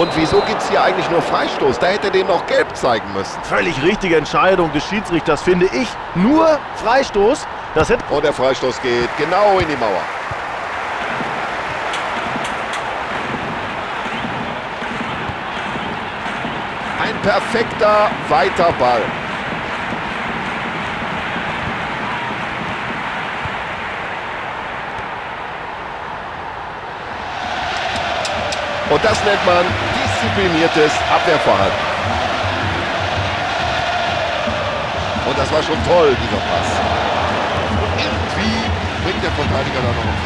Und wieso gibt es hier eigentlich nur Freistoß? Da hätte er dem noch gelb zeigen müssen. Völlig richtige Entscheidung des Schiedsrichters, finde ich. Nur Freistoß. Das hätte... Und der Freistoß geht genau in die Mauer. Ein perfekter weiter Ball. Und das nennt man diszipliniertes Abwehrverhalten. Und das war schon toll, dieser Pass. Und irgendwie bringt der Verteidiger da noch einen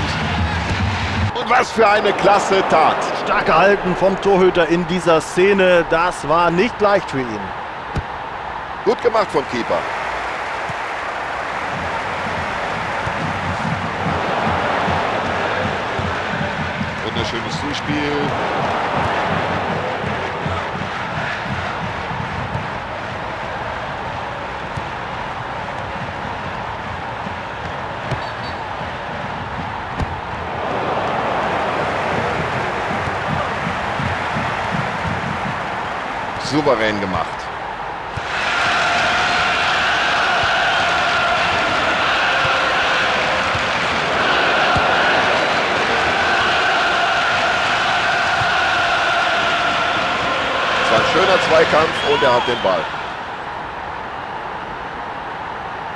Fuß. Und was für eine klasse Tat. Stark gehalten vom Torhüter in dieser Szene. Das war nicht leicht für ihn. Gut gemacht vom Keeper. Wunderschönes Zuspiel. Souverän gemacht. Es war ein schöner Zweikampf und er hat den Ball.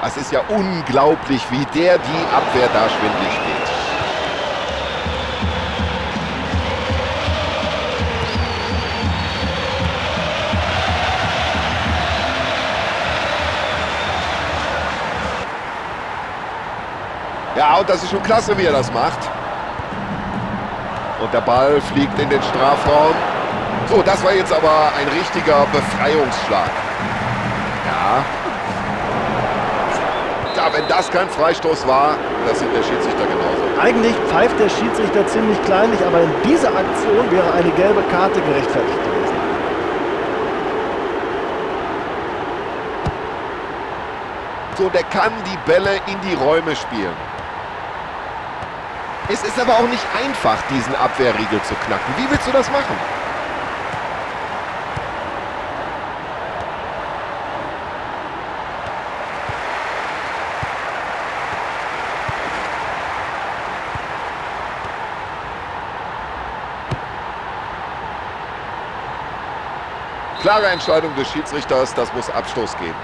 Es ist ja unglaublich, wie der die Abwehr da schwindelig steht. Ja, und das ist schon klasse, wie er das macht. Und der Ball fliegt in den Strafraum. So, das war jetzt aber ein richtiger Befreiungsschlag. Ja. Ja, wenn das kein Freistoß war, das sieht der Schiedsrichter genauso. Eigentlich pfeift der Schiedsrichter ziemlich kleinlich, aber in dieser Aktion wäre eine gelbe Karte gerechtfertigt gewesen. So, der kann die Bälle in die Räume spielen. Es ist aber auch nicht einfach, diesen Abwehrriegel zu knacken. Wie willst du das machen? Klare Entscheidung des Schiedsrichters, das muss Abstoß geben.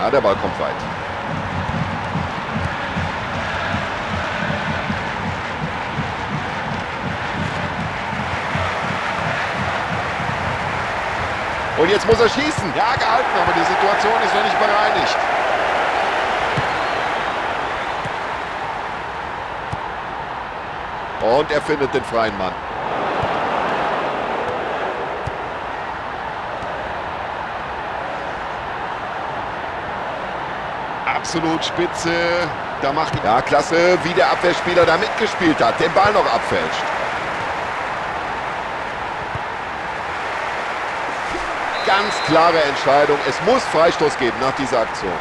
Ja, der Ball kommt weit. Und jetzt muss er schießen. Ja, gehalten, aber die Situation ist noch nicht bereinigt. Und er findet den freien Mann. Absolut spitze. Da macht ja klasse, wie der Abwehrspieler da mitgespielt hat, den Ball noch abfälscht. Ganz klare Entscheidung. Es muss Freistoß geben nach dieser Aktion.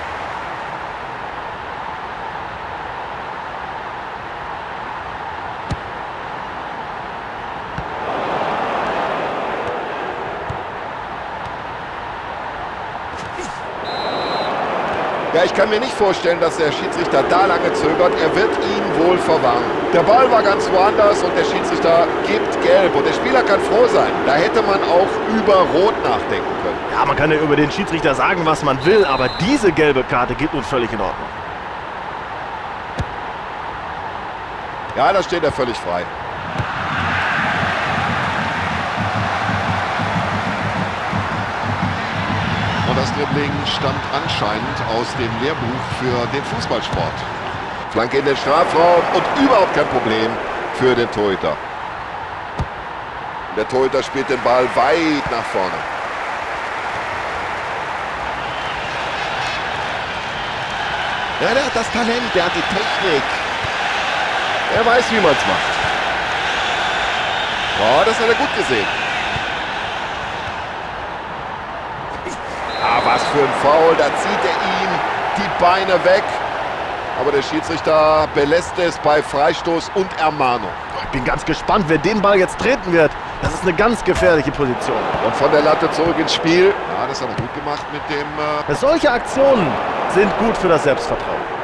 Ja, ich kann mir nicht vorstellen, dass der Schiedsrichter da lange zögert. Er wird ihn wohl verwarnen. Der Ball war ganz woanders und der Schiedsrichter gibt gelb. Und der Spieler kann froh sein. Da hätte man auch über Rot nachdenken können. Ja, man kann ja über den Schiedsrichter sagen, was man will, aber diese gelbe Karte geht nun völlig in Ordnung. Ja, da steht er völlig frei. Und das Dribbling stammt anscheinend aus dem Lehrbuch für den Fußballsport. Flanke in den Strafraum und überhaupt kein Problem für den Torhüter. Der Torhüter spielt den Ball weit nach vorne. Ja, der hat das Talent, der hat die Technik. Er weiß, wie man es macht. Oh, das hat er gut gesehen. Ah, was für ein Foul. Da zieht er ihm die Beine weg. Aber der Schiedsrichter belässt es bei Freistoß und Ermahnung. Ich bin ganz gespannt, wer den Ball jetzt treten wird. Das ist eine ganz gefährliche Position. Und von der Latte zurück ins Spiel. Ja, das hat er gut gemacht mit dem... Solche Aktionen sind gut für das Selbstvertrauen.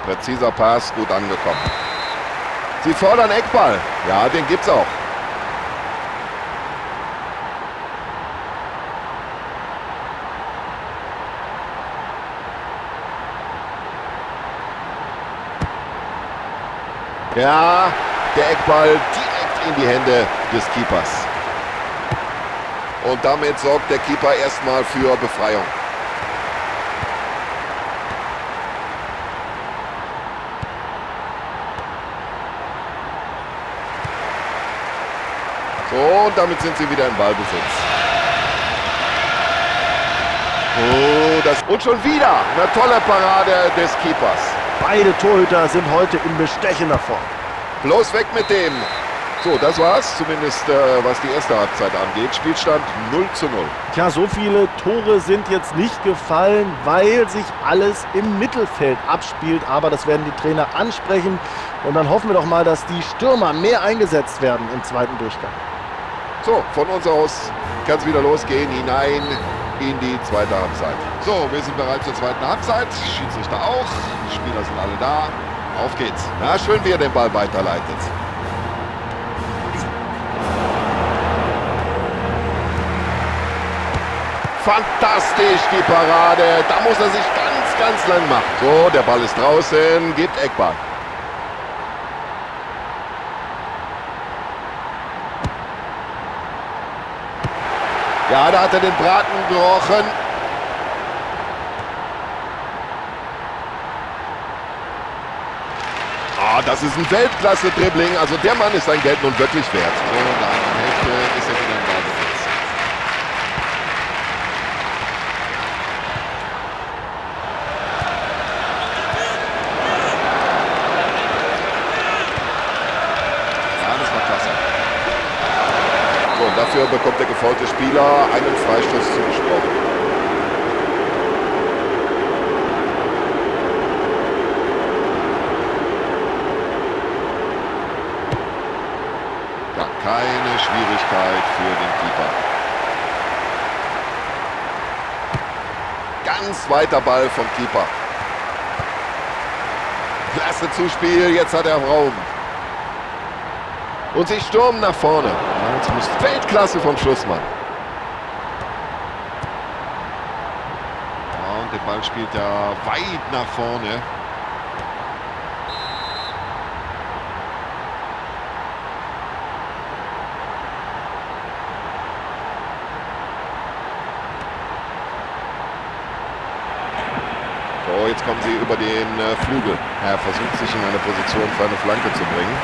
Präziser Pass, gut angekommen. Sie fordern Eckball. Ja, den gibt's auch. Ja, der Eckball direkt in die Hände des Keepers. Und damit sorgt der Keeper erstmal für Befreiung. So, und damit sind sie wieder im Ballbesitz. Oh, und schon wieder eine tolle Parade des Keepers. Beide Torhüter sind heute in bestechender Form. Bloß weg mit dem. So, das war's, zumindest was die erste Halbzeit angeht. Spielstand 0:0. Tja, so viele Tore sind jetzt nicht gefallen, weil sich alles im Mittelfeld abspielt. Aber das werden die Trainer ansprechen. Und dann hoffen wir doch mal, dass die Stürmer mehr eingesetzt werden im zweiten Durchgang. So, von uns aus kann es wieder losgehen, hinein in die zweite Halbzeit. So, wir sind bereit zur zweiten Halbzeit. Schiedsrichter auch. Die Spieler sind alle da. Auf geht's. Na, schön, wie er den Ball weiterleitet. Fantastisch, die Parade. Da muss er sich ganz lang machen. So, der Ball ist draußen. Gibt Eckball. Ja, da hat er den Braten gerochen. Ah, das ist ein Weltklasse-Dribbling. Also der Mann ist sein Geld nun wirklich wert. So, in der anderen Hälfte ist er wieder im Ballbesitz. Ja, das war klasse. So, und dafür bekommt der gefaulte Spieler einen Freistoß zugesprochen. Ja, keine Schwierigkeit für den Keeper. Ganz weiter Ball vom Keeper. Klasse Zuspiel, jetzt hat er Raum. Und sie stürmen nach vorne. Weltklasse vom Schlussmann. Ja, und der Ball spielt ja weit nach vorne. So, jetzt kommen sie über den Flügel. Er versucht sich in eine Position für eine Flanke zu bringen.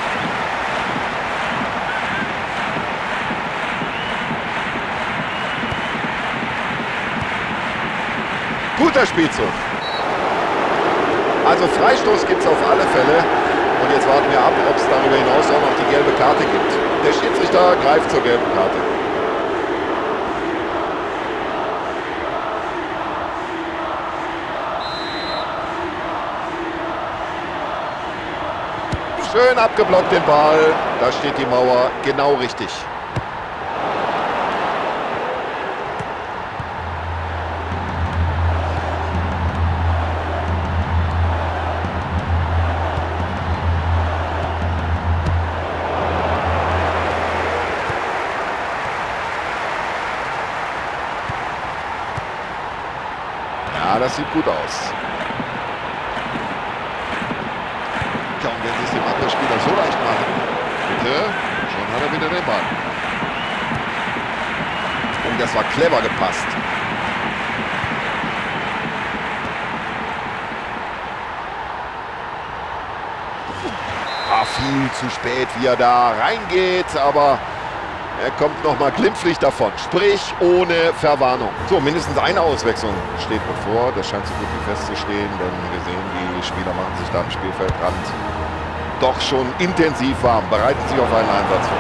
Guter Spielzug. Also Freistoß gibt es auf alle Fälle. Und jetzt warten wir ab, ob es darüber hinaus auch noch die gelbe Karte gibt. Der Schiedsrichter greift zur gelben Karte. Schön abgeblockt den Ball. Da steht die Mauer genau richtig. Ja, das sieht gut aus. Ja, und wenn sie es dem anderen Spieler so leicht machen, bitte, schon hat er wieder den Ball. Und das war clever gepasst. Viel zu spät, wie er da reingeht, aber er kommt nochmal glimpflich davon, sprich ohne Verwarnung. So, mindestens eine Auswechslung steht bevor, das scheint so gut wie festzustehen, denn wir sehen, die Spieler machen sich da am Spielfeldrand doch schon intensiv warm, bereiten sich auf einen Einsatz vor.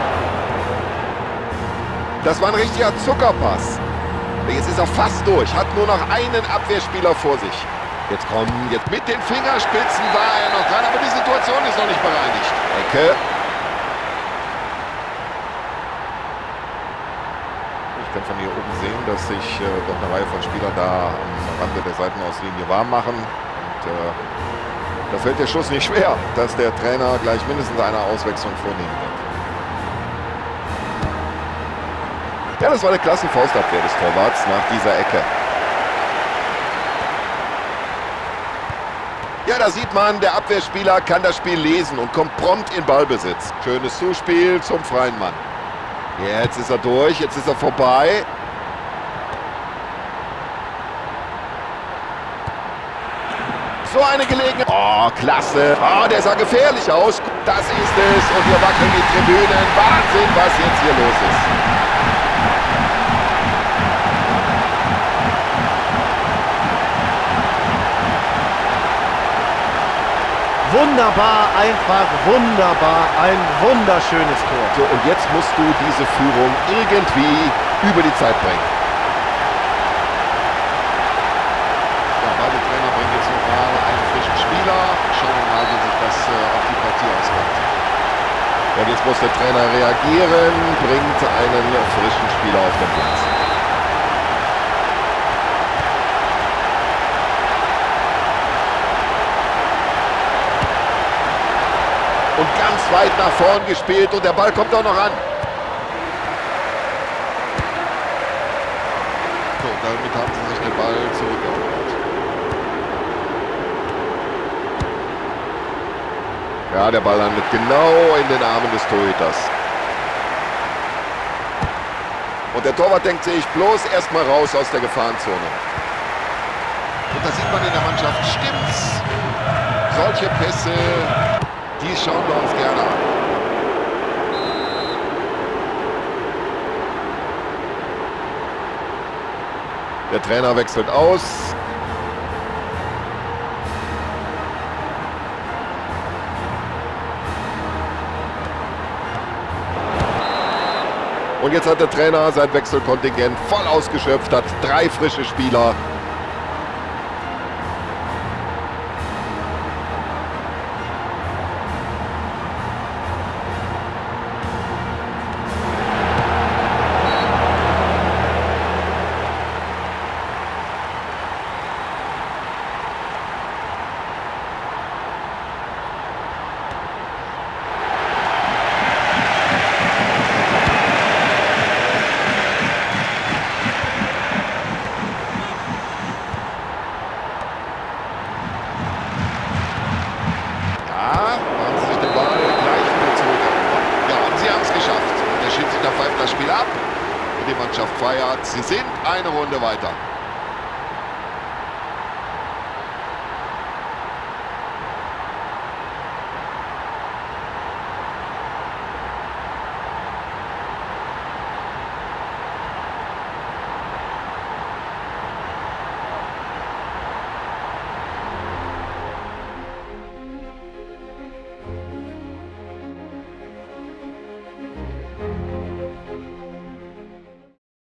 Das war ein richtiger Zuckerpass. Jetzt ist er fast durch, hat nur noch einen Abwehrspieler vor sich. Jetzt mit den Fingerspitzen war er noch dran, aber die Situation ist noch nicht bereinigt. Ecke. Ich kann von hier oben sehen, dass sich doch eine Reihe von Spielern da am Rande der Seitenauslinie warm machen. Und da fällt der Schuss nicht schwer, dass der Trainer gleich mindestens eine Auswechslung vornehmen wird. Ja, das war eine klasse Faustabwehr des Torwarts nach dieser Ecke. Ja, da sieht man, der Abwehrspieler kann das Spiel lesen und kommt prompt in Ballbesitz. Schönes Zuspiel zum freien Mann. Jetzt ist er durch, jetzt ist er vorbei. So eine Gelegenheit. Oh, klasse. Oh, der sah gefährlich aus. Das ist es. Und wir wackeln die Tribünen. Wahnsinn, was jetzt hier los ist. Wunderbar, einfach wunderbar, ein wunderschönes Tor. So, und jetzt musst du diese Führung irgendwie über die Zeit bringen. Ja, beide Trainer bringen jetzt nochmal einen frischen Spieler. Schauen wir mal, wie sich das auf die Partie auswirkt. Und jetzt muss der Trainer reagieren, bringt einen frischen Spieler auf den Platz. Und ganz weit nach vorn gespielt und der Ball kommt auch noch an. So, damit haben sie sich den Ball zurückerobert. Ja, der Ball landet genau in den Armen des Torhüters. Und der Torwart denkt sich bloß erstmal raus aus der Gefahrenzone. Und da sieht man in der Mannschaft, stimmt's? Solche Pässe, die schauen wir uns gerne an. Der Trainer wechselt aus. Und jetzt hat der Trainer sein Wechselkontingent voll ausgeschöpft, hat 3 frische Spieler. Das Spiel ab und die Mannschaft feiert. Sie sind eine Runde weiter.